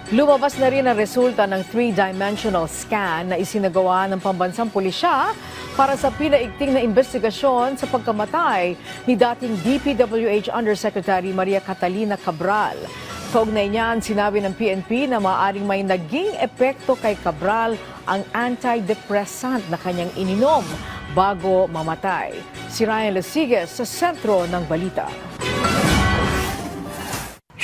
Lumabas na rin ang resulta ng three-dimensional scan na isinagawa ng pambansang pulisya para sa pinaigting na investigasyon sa pagkamatay ni dating DPWH Undersecretary Maria Catalina Cabral. Kaugnay niyan, sinabi ng PNP na maaaring may naging epekto kay Cabral ang antidepressant na kanyang ininom bago mamatay. Si Ryan Lasigas sa sentro ng balita.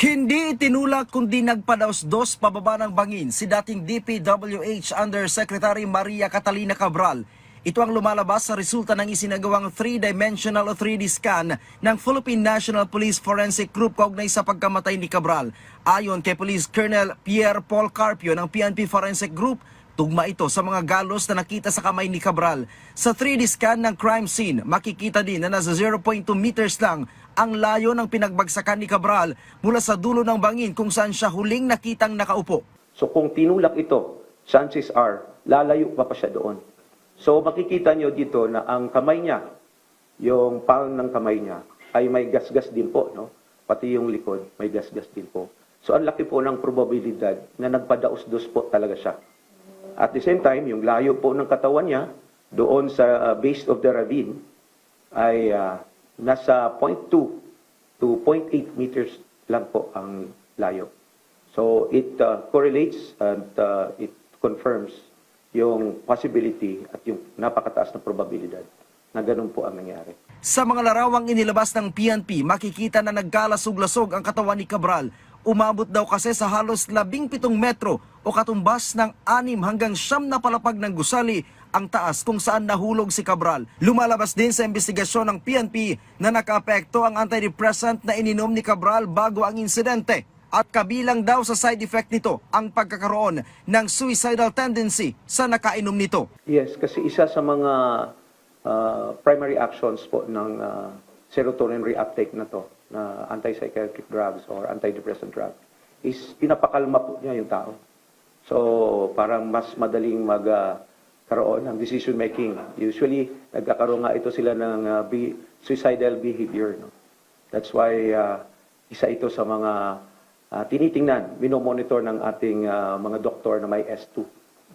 Hindi itinulak kundi nagpadaos-dos pababa ng bangin si dating DPWH Undersecretary Maria Catalina Cabral. Ito ang lumalabas sa resulta ng isinagawang three-dimensional o 3D scan ng Philippine National Police Forensic Group kaugnay sa pagkamatay ni Cabral. Ayon kay Police Colonel Pierre Paul Carpio ng PNP Forensic Group, tugma ito sa mga galos na nakita sa kamay ni Cabral. Sa 3D scan ng crime scene, makikita din na nasa 0.2 meters lang ang layo ng pinagbagsakan ni Cabral mula sa dulo ng bangin kung saan siya huling nakitang nakaupo. So kung tinulak ito, chances are lalayo pa siya doon. So makikita nyo dito na ang kamay niya, yung palm ng kamay niya, ay may gasgas din po, no? Pati yung likod, may gasgas din po. So ang laki po ng probabilidad na nagpadaos-dos po talaga siya. At the same time, yung layo po ng katawan niya, doon sa base of the ravine, ay nasa 0.2 to 0.8 meters lang po ang layo. So it correlates and it confirms yung possibility at yung napakataas na probabilidad na ganun po ang nangyari. Sa mga larawang inilabas ng PNP, makikita na nagkalasog-lasog ang katawan ni Cabral. Umabot daw kasi sa halos 17 metro o katumbas ng 6 hanggang 9 na palapag ng gusali ang taas kung saan nahulog si Cabral. Lumalabas din sa investigasyon ng PNP na nakaapekto ang antidepressant na ininom ni Cabral bago ang insidente. At kabilang daw sa side effect nito ang pagkakaroon ng suicidal tendency sa nakainom nito. Yes, kasi isa sa mga primary actions po ng serotonin reuptake na to, na antipsychotic drugs or antidepressant drug, is pinapakalma po niya yung tao. So parang mas madaling magkaroon ng decision making. Usually nagkakaroon nga ito sila ng suicidal behavior. No? That's why isa ito sa mga tinitingnan, minomonitor ng ating mga doktor na may S2.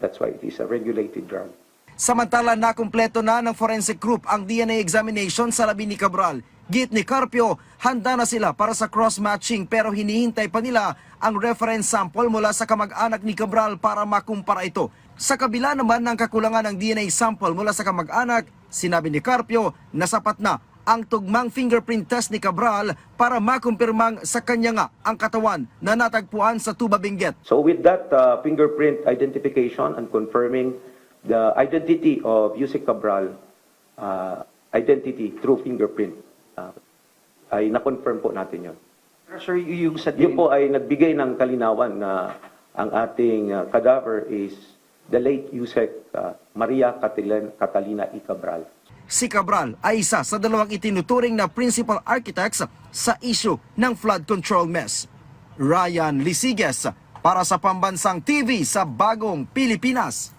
That's why it is a regulated drug. Samantala, nakumpleto na ng forensic group ang DNA examination sa labi ni Cabral. Git ni Carpio, handa na sila para sa cross-matching pero hinihintay pa nila ang reference sample mula sa kamag-anak ni Cabral para makumpara ito. Sa kabila naman ng kakulangan ng DNA sample mula sa kamag-anak, sinabi ni Carpio na sapat na ang tugmang fingerprint test ni Cabral para makumpirmang sa kanya nga ang katawan na natagpuan sa Tuba Benguet. So with that fingerprint identification and confirming the identity of Yusek Cabral, identity through fingerprint, ay na-confirm po natin yun. Sir, yung sa Yun po ay nagbigay ng kalinawan na ang ating cadaver is the late Yusek Maria Catalina E. Cabral. Si Cabral ay isa sa dalawang itinuturing na principal architects sa issue ng flood control mess. Ryan Lisiges para sa Pambansang TV sa Bagong Pilipinas.